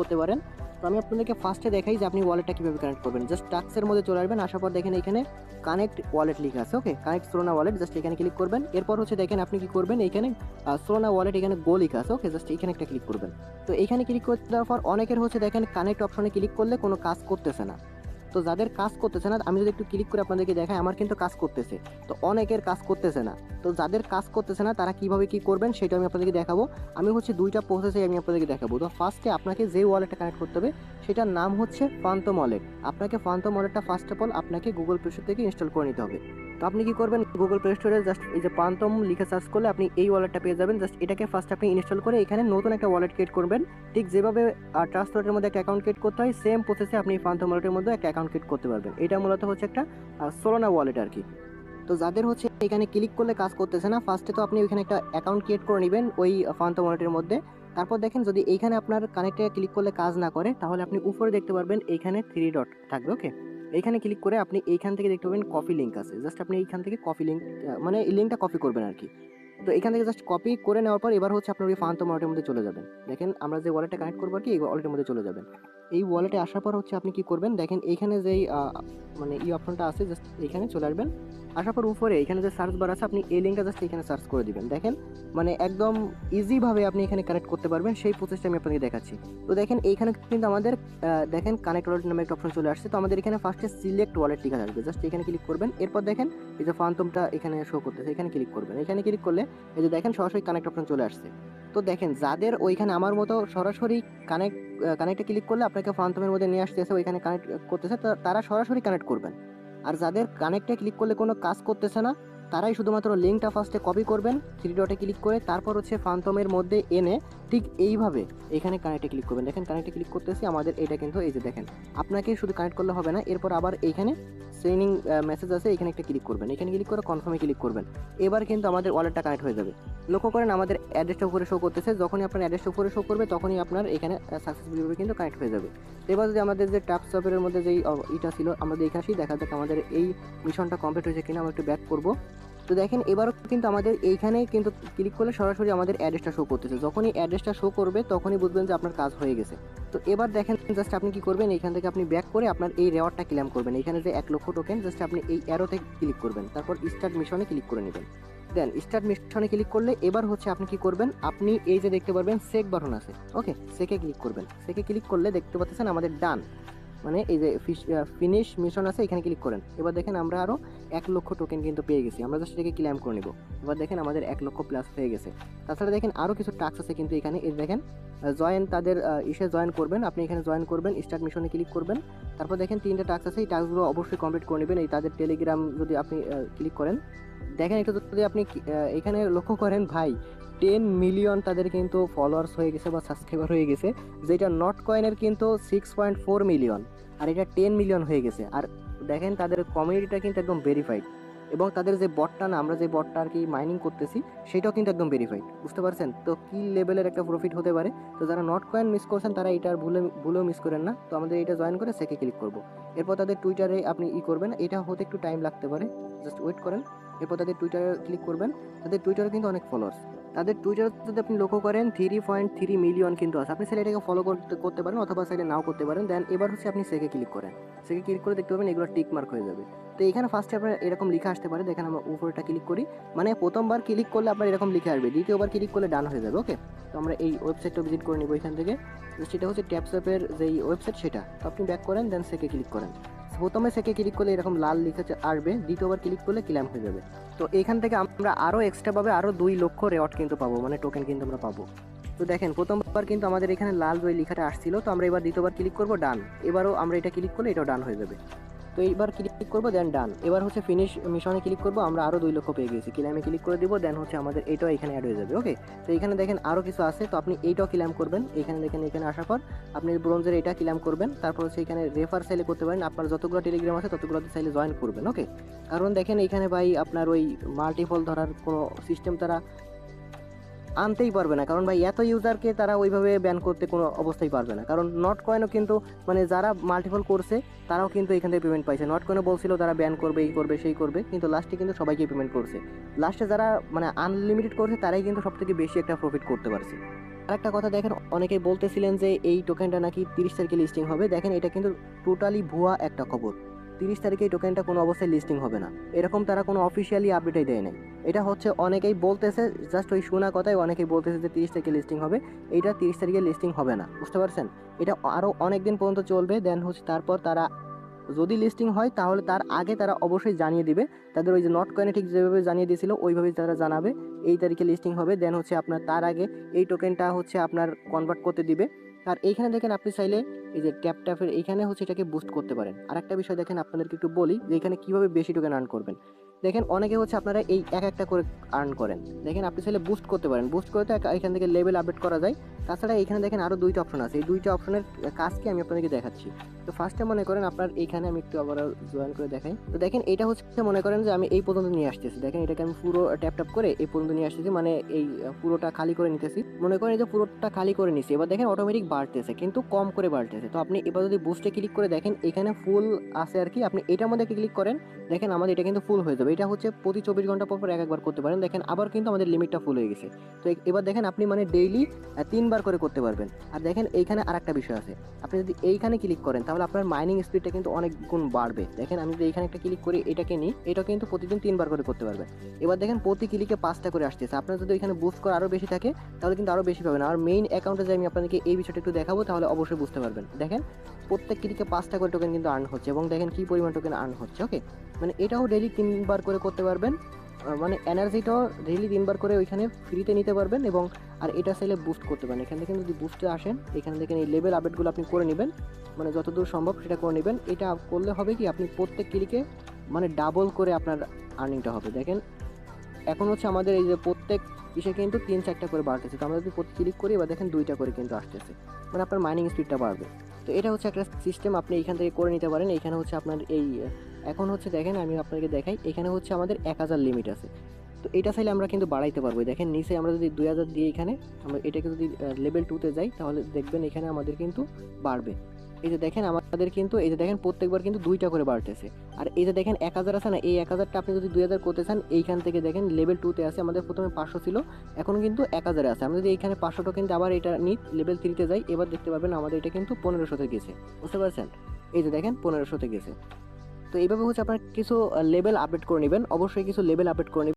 করতে পারেন। তো আমি আপনাদেরকে ফার্স্টে দেখাই যে আপনি ওয়ালেটটা কীভাবে কানেক্ট করবেন। জাস্ট টাস্কের মধ্যে চলে আসবেন, আসার পর দেখেন এখানে কানেক্ট ওয়ালেট লেখা আছে, ওকে, কানেক্ট সোলানা ওয়ালেট, জাস্ট এখানে ক্লিক করবেন। এরপর হচ্ছে দেখেন আপনি কি করবেন, এখানে সোলানা ওয়ালেট এখানে গো লেখা আছে, ওকে, জাস্ট এখানে একটা ক্লিক করবেন। তো এখানে ক্লিক করে দেওয়ার পর অনেকের হচ্ছে দেখেন কানেক্ট অপশনে ক্লিক করলে কোনো কাজ করতেছে না। তো যাদের কাজ করতেছে না, আমি যদি একটু ক্লিক করে আপনাদেরকে দেখাই, আমার কিন্তু কাজ করতেছে। তো অনেকের কাজ করতেছে না। তো যাদের কাজ করতেছে না তারা কিভাবে কি করবেন সেটা আমি আপনাদেরকে দেখাবো। আমি হচ্ছে দুইটা প্রসেসে আমি আপনাদেরকে দেখাবো। তো ফার্স্টে আপনাকে যে ওয়ালেটটা কানেক্ট করতে হবে সেটার নাম হচ্ছে ফান্টম ওয়ালেট। আপনাকে ফান্টম ওয়ালেটটা ফার্স্ট অফ অল আপনাকে গুগল প্লে স্টোর থেকে ইনস্টল করে নিতে হবে। তো আপনি কি করবেন, গুগল প্লে স্টোরে জাস্ট এই যে ফান্টম লিখে সার্চ করলে আপনি এই ওয়ালেটটা পেয়ে যাবেন। জাস্ট এটাকে ফার্স্ট আপনি ইনস্টল করে এখানে নতুন একটা ওয়ালেট ক্রিয়েট করবেন। ঠিক যেভাবে ট্রাস্ট ওয়ালেটের মধ্যে একটা অ্যাকাউন্ট ক্রিয়েট করতে হয়, সেম প্রসেসে আপনি ফান্টম ওয়ালেটের মধ্যে একটা অ্যাকাউন্ট ক্রিয়েট করতে পারবেন। এটা মূলত হচ্ছে একটা সোলানা ওয়ালেট আর কি। তো যাদের হচ্ছে এখানে ক্লিক করলে কাজ করতেছে না, ফার্স্টে তো আপনি ওইখানে একটা অ্যাকাউন্ট ক্রিয়েট করে নেবেন ওই ফান্টম ওয়ালেটের মধ্যে। তারপর দেখেন যদি এইখানে আপনার কানেক্টে ক্লিক করলে কাজ না করে, তাহলে আপনি উপরে দেখতে পারবেন এইখানে 3 ডট থাকবে, ওকে, এইখানে ক্লিক করে আপনি এইখান থেকে দেখতে পাবেন কপি লিঙ্ক আছে। জাস্ট আপনি এইখান থেকে কপি লিঙ্ক, মানে এই লিঙ্কটা কপি করবেন আর কি। তো এখান থেকে জাস্ট কপি করে নেওয়ার পর এবার হচ্ছে আপনার ওই ফান্টম ওয়ালেটের মধ্যে চলে যাবেন। দেখেন আমরা যে ওয়ালেটটা কানেক্ট করবো আর কি, এই ওয়ালেটের মধ্যে চলে যাবেন। এই ওয়ালেটে আসার পর হচ্ছে আপনি কি করবেন, দেখেন এইখানে যেই মানে এই অপশনটা আছে, জাস্ট এইখানে চলে আসবেন। আসার পর উপরে এখানে যে সার্চ বার আছে, আপনি এই লিঙ্কটা জাস্ট এখানে সার্চ করে দিবেন। দেখেন মানে একদম ইজিভাবে আপনি এখানে কানেক্ট করতে পারবেন, সেই প্রসেসটা আমি আপনাকে দেখাচ্ছি। তো দেখেন এইখানে কিন্তু আমাদের দেখেন কানেক্ট ওয়ালেট নামে একটা অপশন চলে আসছে। তো আমাদের এখানে ফার্স্টে সিলেক্ট ওয়ালেট লেখা থাকবে, জাস্ট এখানে ক্লিক করবেন। এরপর দেখেন এই যে ফান্টমটা এখানে শো করতেছে, এখানে ক্লিক করবেন। এখানে ক্লিক করলে এই যে দেখেন সরাসরি কানেক্ট অপশন চলে আসছে। তো দেখেন যাদের ওইখানে আমার মতো সরাসরি কানেক্টে ক্লিক করলে আপনাকে ফান্টমের মধ্যে নিয়ে আসতেছে, ওইখানে কানেক্ট করতেছে, তারা সরাসরি কানেক্ট করবেন। আর যাদের কানেক্টে ক্লিক করলে কোনো কাজ করতেছে না, তারাই শুধুমাত্র লিঙ্কটা ফার্স্টে কপি করবেন 3 ডটে ক্লিক করে, তারপর হচ্ছে ফান্টমের মধ্যে এনে ঠিক এইভাবে এখানে কানেক্টে ক্লিক করবেন। দেখেন কানেক্টে ক্লিক করতেছি, আমাদের এটা কিন্তু এই যে দেখেন, আপনাকে শুধু কানেক্ট করলে হবে না, এরপর আবার এইখানে সেন্ডিং মেসেজ আছে, এখানে একটা ক্লিক করবেন। এখানে ক্লিক করে কনফার্মে ক্লিক করবেন। এবার কিন্তু আমাদের ওয়ালেটটা কানেক্ট হয়ে যাবে। লক্ষ্য করেন আমাদের অ্যাড্রেসটা উপরে শো করতেছে, যখনই আপনার অ্যাড্রেসটা উপরে শো করবে তখনই আপনার এখানে সাকসেসফুলি কিন্তু কানেক্ট হয়ে যাবে। এবার যদি আমাদের যে ট্যাপ সফটওয়্যারের মধ্যে যেই ইটা ছিল, আমাদের এখানে দেখা যাক আমাদের এই মিশনটা কমপ্লিট হয়েছে কিনা। আমরা একটু ব্যাক করব। তো দেখেন এবারও কিন্তু আমাদের এইখানে কিন্তু ক্লিক করলে সরাসরি আমাদের অ্যাড্রেসটা শো করতেছে। যখনই অ্যাড্রেসটা শো করবে তখনই বুঝবেন যে আপনার কাজ হয়ে গেছে। তো এবার দেখেন জাস্ট আপনি কি করবেন, এইখান থেকে আপনি ব্যাক করে আপনার এই রেওয়ার্ডটা ক্লেম করবেন। এখানে যে 1 লক্ষ টোকেন, জাস্ট আপনি এই অ্যারোতে ক্লিক করবেন, তারপর স্টার্ট মিশনে ক্লিক করে নেবেন। দেন স্টার্ট মিশনে ক্লিক করলে এবার হচ্ছে আপনি কি করবেন, আপনি এই যে দেখতে পারবেন চেক বাটন আছে, ওকে, চেকে ক্লিক করবেন। চেকে ক্লিক করলে দেখতে পাচ্ছেন আমাদের ডান, মানে এই যে ফিনিশ মিশন আছে, এখানে ক্লিক করেন। এবার দেখেন আমরা আরও 1 লক্ষ টোকেন কিন্তু পেয়ে গেছি। আমরা জাস্ট এটাকে ক্লেম করে নেব। এবার দেখেন আমাদের 1 লক্ষ প্লাস হয়ে গেছে। তাছাড়া দেখেন আরও কিছু টাস্ক আছে কিন্তু এখানে, এই দেখেন জয়েন, তাদের ইসে জয়েন করবেন, আপনি এখানে জয়েন করবেন, স্টার্ট মিশনে ক্লিক করবেন। তারপর দেখেন 3টা টাস্ক আছে, এই টাস্কগুলো অবশ্যই কমপ্লিট করে নেবেন। এই তাদের টেলিগ্রাম যদি আপনি ক্লিক করেন, দেখেন একটু যদি আপনি এখানে লক্ষ্য করেন ভাই, 10 মিলিয়ন তাদের কিন্তু ফলোয়ার্স হয়ে গেছে বা সাবস্ক্রাইবার হয়ে গেছে, যেটা নট কয়েনের কিন্তু 6.4 মিলিয়ন, আর এটা 10 মিলিয়ন হয়ে গেছে। আর দেখেন তাদের কমিউনিটিটা কিন্তু একদম ভেরিফাইড, এবং তাদের যে বটটা, না আমরা যে বটটা আর কি মাইনিং করতেছি সেটাও কিন্তু একদম ভেরিফাইড। বুঝতে পারছেন তো কি লেভেলের একটা প্রফিট হতে পারে। তো যারা নট কয়েন মিস করছেন তারা এটার ভুলেও মিস করেন না। তো আমাদের এটা জয়েন করে সেকে ক্লিক করব। এরপর তাদের টুইটারে আপনি করবেন, এটা হতে একটু টাইম লাগতে পারে, জাস্ট ওয়েট করেন। এরপর তাদের টুইটারে ক্লিক করবেন। তাদের টুইটারে কিন্তু অনেক ফলোয়ার্স, তাদের টুইটার যদি আপনি লক্ষ্য করেন 3.3 মিলিয়ন কিন্তু আছে। আপনি চাইলে এটাকে ফলো করতে পারেন অথবা চাইলে নাও করতে পারেন। দেন এবার হচ্ছে আপনি সেকে ক্লিক করেন। সেকে ক্লিক করে দেখতে পাবেন এগুলো টিক মার্ক হয়ে যাবে। তো এখানে ফার্স্টে আপনার এরকম লেখা আসতে পারে, দেখেন আমরা উপরেটা ক্লিক করি, মানে প্রথমবার ক্লিক করলে আপনার এরকম লিখে আসবে, দ্বিতীয়বার ক্লিক করলে ডান হয়ে যাবে, ওকে। তো আমরা এই ওয়েবসাইটটা ভিজিট করে নিব এখান থেকে, সেটা হচ্ছে ট্যাপসঅ্যাপের যেই ওয়েবসাইট সেটা। তো আপনি ব্যাক করেন, দেন সেকে ক্লিক করেন। প্রথমে সেকে ক্লিক করলে এরকম লাল লিখে আসবে, দ্বিতীয়বার ক্লিক করলে ক্লেম হয়ে যাবে। তো এখান থেকে আমরা আরও এক্সট্রাভাবে আরও 2 লক্ষ রেওয়ার্ড কিন্তু পাবো, মানে টোকেন কিন্তু আমরা পাবো। তো দেখেন প্রথমবার কিন্তু আমাদের এখানে লাল ওই লেখাটা আসছিল, তো আমরা এবার দ্বিতীয়বার ক্লিক করবো, ডান। এবারও আমরা এটা ক্লিক করলে এটাও ডান হয়ে যাবে। তো এইবার ক্লিক করবো, দেন ডান। এবার হচ্ছে ফিনিশ মিশনে ক্লিক করবো, আমরা আরও 2 লক্ষ পেয়ে গেছি, ক্লেমে ক্লিক করে দিব। দেন হচ্ছে আমাদের এইটাও এখানে অ্যাড হয়ে যাবে, ওকে। তো এখানে দেখেন আরও কিছু আছে, তো আপনি এইটাও ক্লেম করবেন। এখানে দেখেন এখানে আসার পর আপনি ব্রোঞ্জের এটা ক্লেম করবেন। তারপর হচ্ছে এখানে রেফার চাইলে করতে পারেন, আপনার যতগুলো টেলিগ্রাম আছে ততগুলোতে চাইলে জয়েন করবেন, ওকে। কারণ দেখেন এখানে ভাই আপনার ওই মাল্টিপল ধরার কোনো সিস্টেম তারা আনতেই পারবে না, কারণ ভাই এত ইউজারকে তারা ওইভাবে ব্যান করতে কোনো অবস্থায় পারবে না। কারণ নট কয়েনও কিন্তু মানে যারা মাল্টিপল করছে তারাও কিন্তু এখান থেকে পেমেন্ট পাইছে। নট কয়েনও বলছিল তারা ব্যান করবে, এই করবে সেই করবে, কিন্তু লাস্টে কিন্তু সবাইকে পেমেন্ট করছে। লাস্টে যারা মানে আনলিমিটেড করছে তারাই কিন্তু সব থেকে বেশি একটা প্রফিট করতে পারছে। আরেকটা কথা দেখেন, অনেকেই বলতেছিলেন যে এই টোকেনটা নাকি 30 তারিখে লিস্টিং হবে। দেখেন এটা কিন্তু টোটালি ভুয়া একটা খবর। 30 তারিখে এই টোকেনটা কোনো অবস্থায় লিস্টিং হবে না, এরকম তারা কোনো অফিসিয়ালি আপডেটই দেয় নাই। এটা হচ্ছে অনেকেই বলতেছে, জাস্ট ওই শোনা কথায় অনেকেই বলতেছে যে 30 তারিখে লিস্টিং হবে। এইটা 30 তারিখে লিস্টিং হবে না, বুঝতে পারছেন? এটা আরও অনেক দিন পর্যন্ত চলবে। দেন হচ্ছে তারপর তারা যদি লিস্টিং হয় তাহলে তার আগে তারা অবশ্যই জানিয়ে দিবে। তাদের ওই যে নট কয়েনে ঠিক যেভাবে জানিয়ে দিয়েছিল ওইভাবেই তারা জানাবে এই তারিখে লিস্টিং হবে। দেন হচ্ছে আপনার তার আগে এই টোকেনটা হচ্ছে আপনার কনভার্ট করতে দিবে। আর এইখানে দেখেন আপনি চাইলে এই যে ট্যাপ ট্যাপের এইখানে হচ্ছে এটাকে বুস্ট করতে পারেন। আর একটা বিষয় দেখেন, আপনাদেরকে একটু বলি যে এখানে কীভাবে বেশি টোকেন আর্ন করবেন। দেখেন অনেকে হচ্ছে আপনারা এই এক একটা করে আর্ন করেন। দেখেন আপনি চাইলে বুস্ট করতে পারেন, বুস্ট করে তো এখান থেকে লেভেল আপডেট করা যায়। তাছাড়া এখানে দেখেন আরও দুইটা অপশন আছে, এই দুইটা অপশনের কাজ কি আমি আপনাদেরকে দেখাচ্ছি। তো ফার্স্টে মনে করেন আপনার এইখানে আমি একটু আবার জয়েন করে দেখাই। তো দেখেন এটা হচ্ছে মনে করেন যে আমি এই পর্যন্ত নিয়ে আসতেছি। দেখেন এটাকে আমি পুরো ট্যাপ ট্যাপ করে এই পর্যন্ত নিয়ে আসতেছি, মানে এই পুরোটা খালি করে নিতেছি। মনে করেন এই যে পুরোটা খালি করে নিছি, এবার দেখেন অটোমেটিক বাড়তেছে কিন্তু কম করে বাড়তেছে। তো আপনি এবার যদি বুস্টে ক্লিক করে দেখেন এখানে ফুল আছে আর কি, আপনি এটার মধ্যে ক্লিক করেন, দেখেন আমাদের এটা কিন্তু ফুল হয়ে যাবে। এটা হচ্ছে প্রতি 24 ঘন্টা পর পর একবার করতে পারেন। দেখেন আবার কিন্তু আমাদের লিমিটটা ফুল হয়ে গেছে। তো এবার দেখেন আপনি মানে ডেইলি 3বার করে করতে পারবেন। আর দেখেন এইখানে আরেকটা বিষয় আছে, আপনি যদি এইখানে ক্লিক করেন তাহলে আপনার মাইনিং স্পিডটা কিন্তু অনেক গুণ বাড়বে। দেখেন আমি যদি এইখানে একটা ক্লিক করি, এটাকে নিই, এটা কিন্তু প্রতিদিন 3বার করে করতে পারবেন। এবার দেখেন প্রতি ক্লিকে 5টা করে আসতেছে। আপনার যদি এখানে বুস্ট করা আরও বেশি থাকে তাহলে কিন্তু আরও বেশি পাবেন। আর মেইন অ্যাকাউন্টে যে আমি আপনাদেরকে এই বিষয়টা একটু দেখাবো তাহলে অবশ্যই বুঝতে পারবেন। দেখেন প্রত্যেক ক্লিকে 5টা করে টোকেন কিন্তু আর্ন হচ্ছে এবং দেখেন কি পরিমাণ টোকেন আর্ন হচ্ছে। ওকে, মানে এটাও ডেইলি 3বার করে করতে পারবেন। মানে এনার্জিটাও ডেইলি 3বার করে ওইখানে ফ্রিতে নিতে পারবেন। এবং আর এটা চাইলে বুস্ট করতে পারেন। এখান থেকে যদি বুস্টে আসেন, এখানে দেখেন এই লেভেল আপডেটগুলো আপনি করে নেবেন, মানে যতদূর সম্ভব সেটা করে নেবেন। এটা করলে হবে কি, আপনি প্রত্যেক ক্লিকে মানে ডাবল করে আপনার আর্নিংটা হবে। দেখেন এখন হচ্ছে আমাদের এই যে প্রত্যেক ইসে কিন্তু 3-4টা করে বাড়তেছে। তো আমরা যদি প্রতি ক্লিক করি এবার দেখেন 2টা করে কিন্তু আসতেছে, মানে আপনার মাইনিং স্পিডটা বাড়বে। তো এটা হচ্ছে একটা সিস্টেম, আপনি এইখান থেকে করে নিতে পারেন। এইখানে হচ্ছে আপনার এই এখন হচ্ছে দেখেন আমি আপনাকে দেখাই, এখানে হচ্ছে আমাদের 1000 লিমিট আছে। তো এটা চাইলে আমরা কিন্তু বাড়াইতে পারবো। দেখেন নিচে আমরা যদি 2000 দিয়ে এখানে আমরা এটাকে যদি লেভেল 2তে যাই তাহলে দেখবেন এখানে আমাদের কিন্তু বাড়বে। এই যে দেখেন আমাদের কিন্তু এই যে দেখেন প্রত্যেকবার কিন্তু 2টা করে বাড়তেছে। আর এই যে দেখেন 1000 আছে না, এই 1000টা আপনি যদি 2000 করতে চান এইখান থেকে দেখেন লেভেল 2তে আছে, আমাদের প্রথমে 500 ছিল, এখন কিন্তু 1000 আছে। আমরা যদি এইখানে 500 টোকেন আবার এটা নিই লেভেল 3তে যাই, এবার দেখতে পাবেন আমাদের এটা কিন্তু 1500তে গেছে, বুঝতে পারছেন? এই যে দেখেন 1500তে গেছে। তো এইভাবে হচ্ছে আপনার কিছু লেভেল আপডেট করে নেবেন, অবশ্যই কিছু লেভেল আপডেট করে নেবেন।